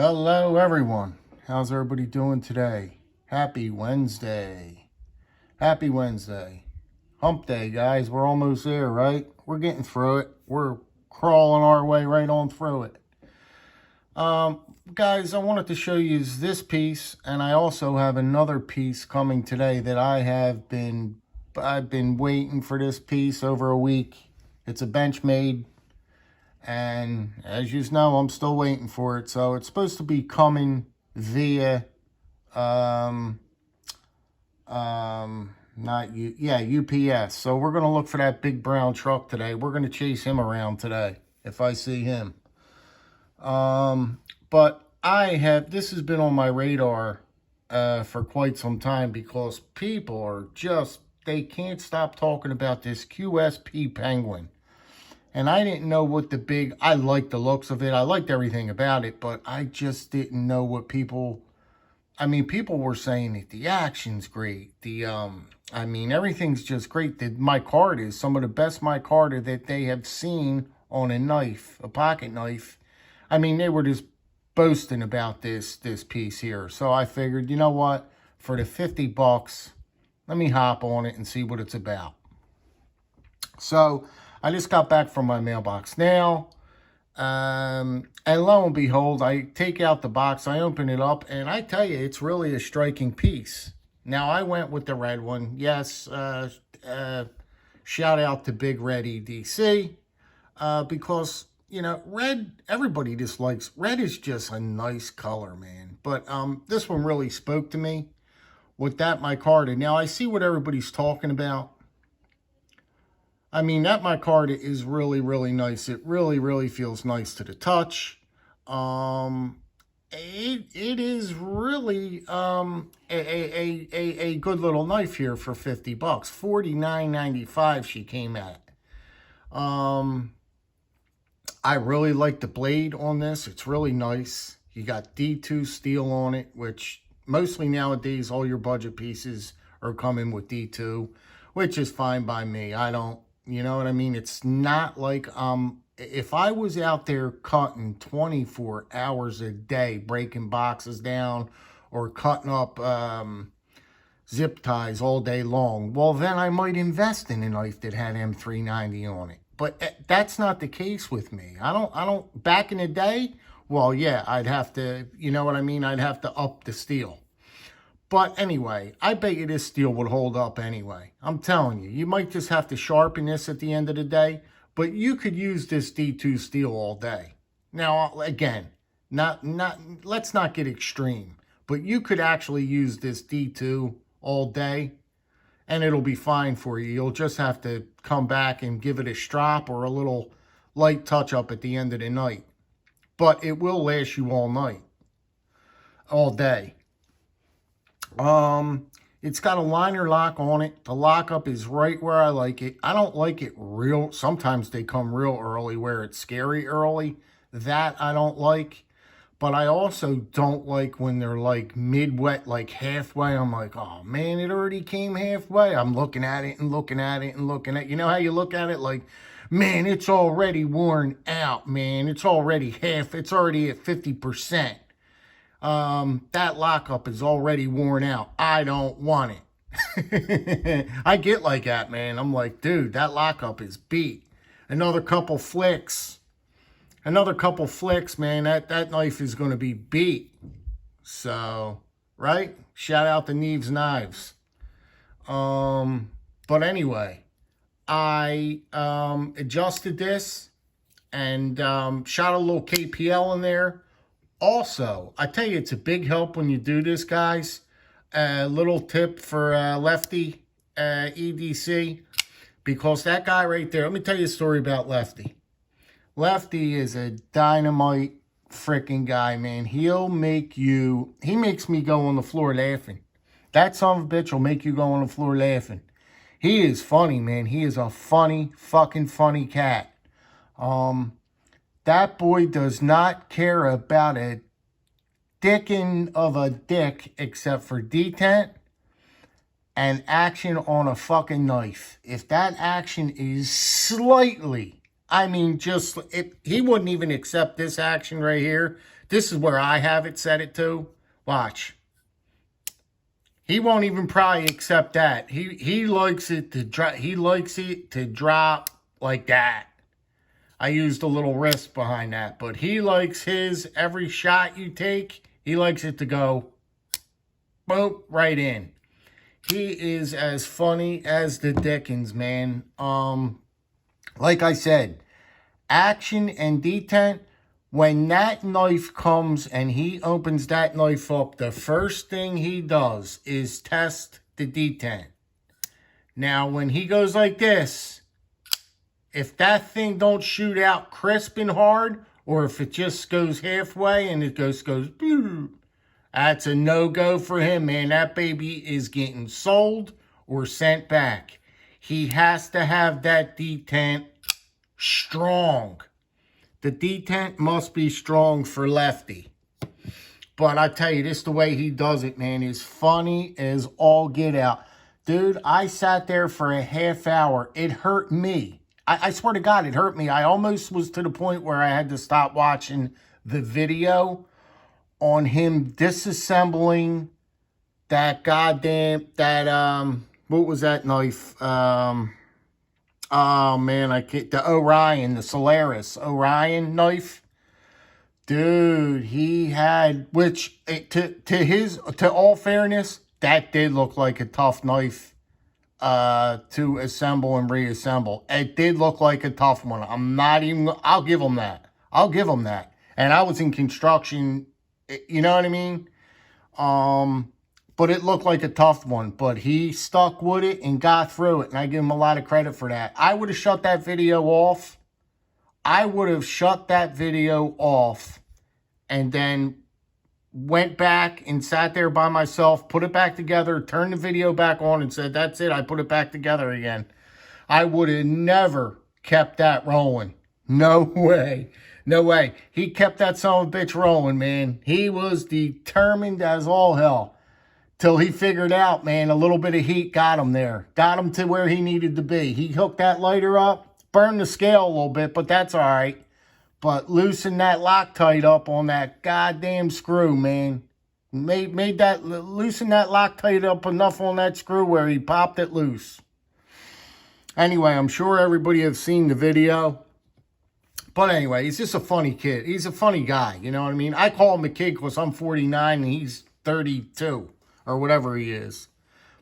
Hello everyone. How's everybody doing today? Happy Wednesday. Happy Wednesday. Hump day, guys. We're almost there, right? We're getting through it. We're crawling our way right on through it. Guys, I wanted to show you this piece, and I also have another piece coming today that I've been waiting for this piece over a week. It's a Benchmade. And as you know, I'm still waiting for it. So it's supposed to be coming via, UPS. So we're going to look for that big brown truck today. We're going to chase him around today if I see him. But this has been on my radar for quite some time because people are they can't stop talking about this QSP Penguin. And I didn't know what I liked the looks of it. I liked everything about it, but I just didn't know what people were saying that the action's great. Everything's just great. The micarta is some of the best micarta that they have seen on a knife, a pocket knife. They were just boasting about this piece here. So I figured, you know what? For the $50, let me hop on it and see what it's about. So I just got back from my mailbox now, and lo and behold, I take out the box, I open it up, and I tell you, it's really a striking piece. Now, I went with the red one. Yes, shout out to big Red EDC, because, red, everybody dislikes. Red is just a nice color, man. But this one really spoke to me with that micarta. Now, I see what everybody's talking about. That micarta is really, really nice. It really, really feels nice to the touch. It is really a good little knife here for $50. $49.95 she came at. I really like the blade on this. It's really nice. You got D2 steel on it, which mostly nowadays all your budget pieces are coming with D2, which is fine by me. You know what I mean? It's not like, if I was out there cutting 24 hours a day, breaking boxes down or cutting up zip ties all day long, well, then I might invest in a knife that had M390 on it. But that's not the case with me. I don't, back in the day, well, yeah, I'd have to, you know what I mean? I'd have to up the steel. But anyway, I bet you this steel would hold up anyway. I'm telling you, you might just have to sharpen this at the end of the day, but you could use this D2 steel all day. Now, again, let's not get extreme, but you could actually use this D2 all day and it'll be fine for you. You'll just have to come back and give it a strop or a little light touch up at the end of the night. But it will last you all night, all day. It's got a liner lock on it. The lockup is right where I like it. I don't like it sometimes they come real early where it's scary early. That I don't like. But I also don't like when they're like mid-wet, like halfway. I'm like, oh man, it already came halfway. I'm looking at it and looking at it and looking at it. You know how you look at it like, man, it's already worn out, man. It's already at 50%. That lockup is already worn out. I don't want it. I get like that, man. I'm like, dude, that lockup is beat. Another couple flicks, man, that knife is going to be beat. So, right? Shout out to Neve's Knives. But anyway, I adjusted this and shot a little KPL in there. Also, I tell you, it's a big help when you do this, guys. A little tip for Lefty EDC, because that guy right there, let me tell you a story about Lefty. Lefty is a dynamite freaking guy, man. He makes me go on the floor laughing. That son of a bitch will make you go on the floor laughing. He is funny, man. He is a fucking funny cat. That boy does not care about a dickin' of a dick except for detent and action on a fucking knife. If that action is slightly, he wouldn't even accept this action right here This is where I have it set it to. Watch. He won't even probably accept that. He likes it to drop. He likes it to drop like that. I used a little wrist behind that, but he likes his every shot you take. He likes it to go, boop, right in. He is as funny as the Dickens, man. Like I said, action and detent. When that knife comes and he opens that knife up, the first thing he does is test the detent. Now, when he goes like this, if that thing don't shoot out crisp and hard, or if it just goes halfway and it goes, boom, that's a no-go for him, man. That baby is getting sold or sent back. He has to have that detent strong. The detent must be strong for Lefty. But I tell you, this the way he does it, man, is funny as all get out. Dude, I sat there for a half hour. It hurt me. I swear to God, it hurt me. I almost was to the point where I had to stop watching the video on him disassembling that goddamn, what was that knife? Oh, man, I can't, the Orion, the Solaris Orion knife. Dude, he had, which, to all fairness, that did look like a tough knife to assemble and reassemble. It did look like a tough one. I'll give him that. I'll give him that. And I was in construction, you know what I mean? But it looked like a tough one. But he stuck with it and got through it. And I give him a lot of credit for that. I would have shut that video off. I would have shut that video off and then went back and sat there by myself, put it back together, turned the video back on and said, that's it, I put it back together again. I would have never kept that rolling. No way. No way. He kept that son of a bitch rolling, man. He was determined as all hell. Till he figured out, man, a little bit of heat got him there. Got him to where he needed to be. He hooked that lighter up, burned the scale a little bit, but that's all right. But loosened that Loctite up on that goddamn screw, man. Loosened that Loctite up enough on that screw where he popped it loose. Anyway, I'm sure everybody has seen the video. But anyway, he's just a funny kid. He's a funny guy, you know what I mean? I call him a kid because I'm 49 and he's 32 or whatever he is.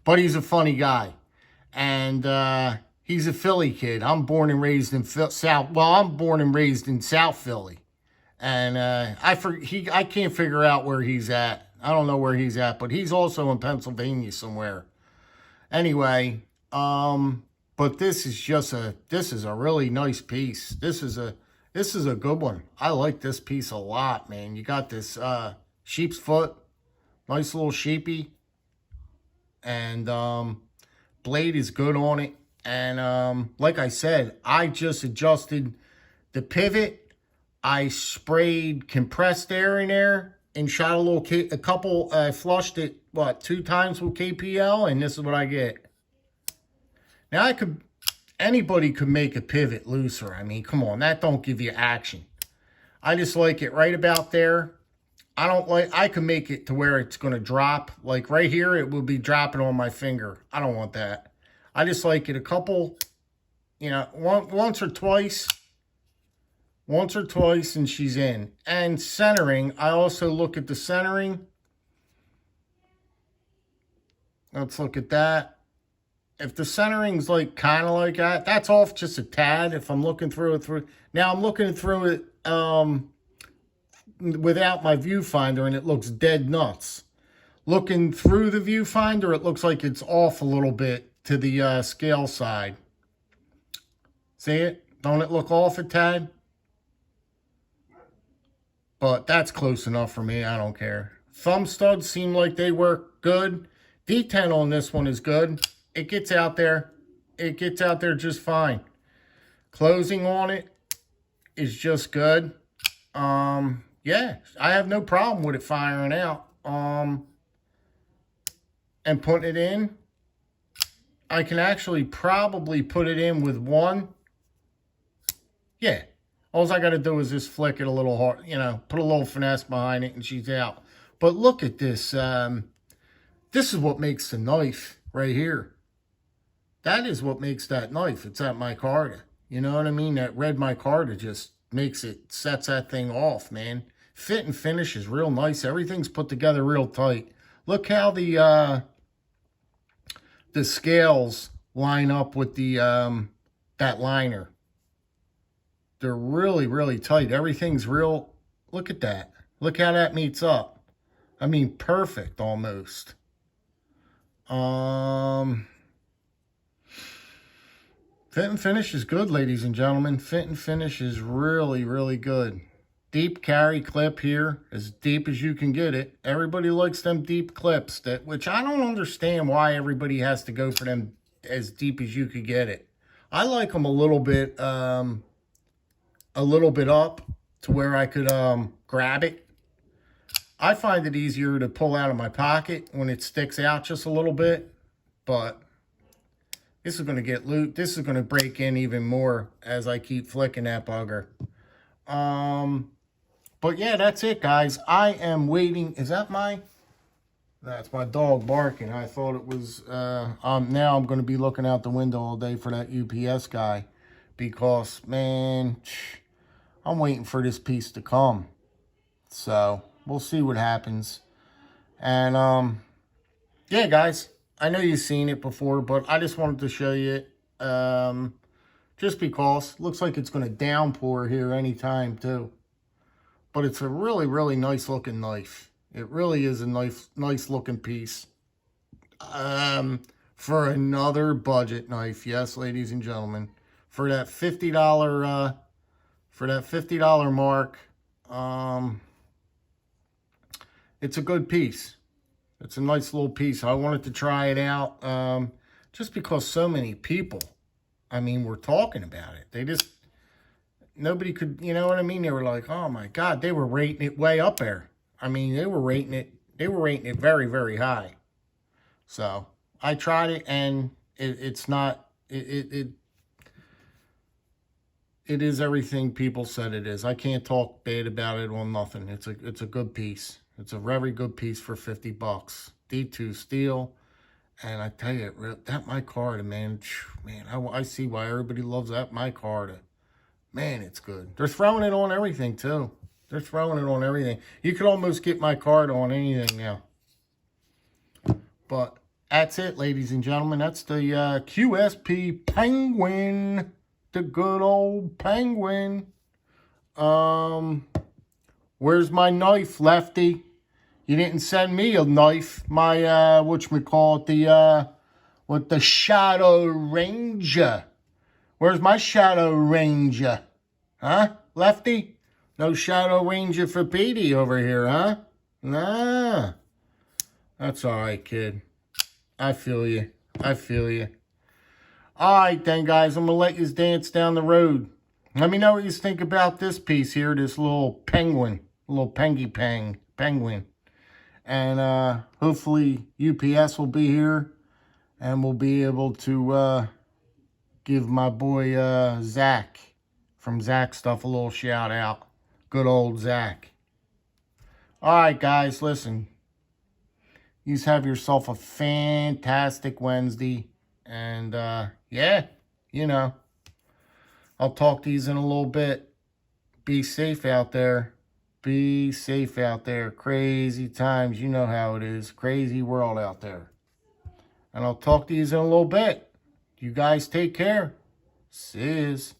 But he's a funny guy. And he's a Philly kid. I'm born and raised in I'm born and raised in South Philly. And I can't figure out where he's at. I don't know where he's at, but he's also in Pennsylvania somewhere. Anyway, but this is a really nice piece. This is a good one. I like this piece a lot, man. You got this sheep's foot, nice little sheepy, and blade is good on it. And like I said, I just adjusted the pivot. I sprayed compressed air in there and shot a couple. I flushed it 2 times with KPL, and this is what I get. Now anybody could make a pivot looser. I mean, come on, that don't give you action. I just like it right about there. I can make it to where it's going to drop. Like right here, it will be dropping on my finger. I don't want that. I just like it a couple, once or twice. Once or twice and she's in. And centering, I also look at the centering. Let's look at that. If the centering's kind of like that, that's off just a tad if I'm looking through it. Now I'm looking through it without my viewfinder and it looks dead nuts. Looking through the viewfinder, it looks like it's off a little bit to the scale side. See it? Don't it look off a tad? But that's close enough for me. I don't care. Thumb studs seem like they work good. D10 on this one is good. It gets out there. It gets out there just fine. Closing on it is just good. Yeah, I have no problem with it firing out. And putting it in. I can actually probably put it in with one. Yeah, All I got to do is just flick it a little hard, you know, put a little finesse behind it, and she's out. But look at this. This is what makes the knife right here. That is what makes that knife. It's that micarta. You know what I mean? That red micarta just makes it, sets that thing off, man. Fit and finish is real nice. Everything's put together real tight. Look how the scales line up with the that liner. They're really, really tight. Everything's real. Look at that. Look how that meets up. I mean, perfect almost. Fit and finish is good, ladies and gentlemen. Fit and finish is really, really good. Deep carry clip here, as deep as you can get it. Everybody likes them deep clips, which I don't understand why everybody has to go for them as deep as you could get it. I like them a little bit up to where I could grab it. I find it easier to pull out of my pocket when it sticks out just a little bit, but this is going to get loose. This is going to break in even more as I keep flicking that bugger. But yeah, that's it, guys. I am waiting. Is that my... That's my dog barking. I thought it was... now I'm going to be looking out the window all day for that UPS guy. Because, man, I'm waiting for this piece to come. So, we'll see what happens. And, yeah, guys. I know you've seen it before, but I just wanted to show you it. Just because. Looks like it's going to downpour here anytime, too. But it's a really, really nice looking knife. It really is a nice looking piece. For another budget knife. Yes, ladies and gentlemen. For that $50 mark, it's a good piece. It's a nice little piece. I wanted to try it out just because so many people, I mean, were talking about it. They just, nobody could, you know what I mean? They were like, oh my God, they were rating it way up there. I mean, they were rating it very, very high. So I tried it, and it's not, it is everything people said it is. I can't talk bad about it on nothing. It's a good piece. It's a very good piece for 50 bucks. D2 steel. And I tell you, that micarta, man, I see why everybody loves that micarta. Man, it's good. They're throwing it on everything, too. They're throwing it on everything. You could almost get micarta on anything now. But that's it, ladies and gentlemen. That's the QSP Penguin. The good old Penguin. Where's my knife, Lefty? You didn't send me a knife. My, whatchamacallit, with the Shadow Ranger. Where's my Shadow Ranger? Huh, Lefty? No Shadow Ranger for Petey over here, huh? Nah. That's all right, kid. I feel you. I feel you. All right, then, guys. I'm going to let you dance down the road. Let me know what you think about this piece here, this little penguin. Little penguin. And hopefully UPS will be here, and we'll be able to give my boy Zach from Zach Stuff a little shout out. Good old Zach. All right, guys, listen. You have yourself a fantastic Wednesday. And, yeah, you know, I'll talk to you in a little bit. Be safe out there. Be safe out there. Crazy times. You know how it is. Crazy world out there. And I'll talk to you in a little bit. You guys take care. Sis.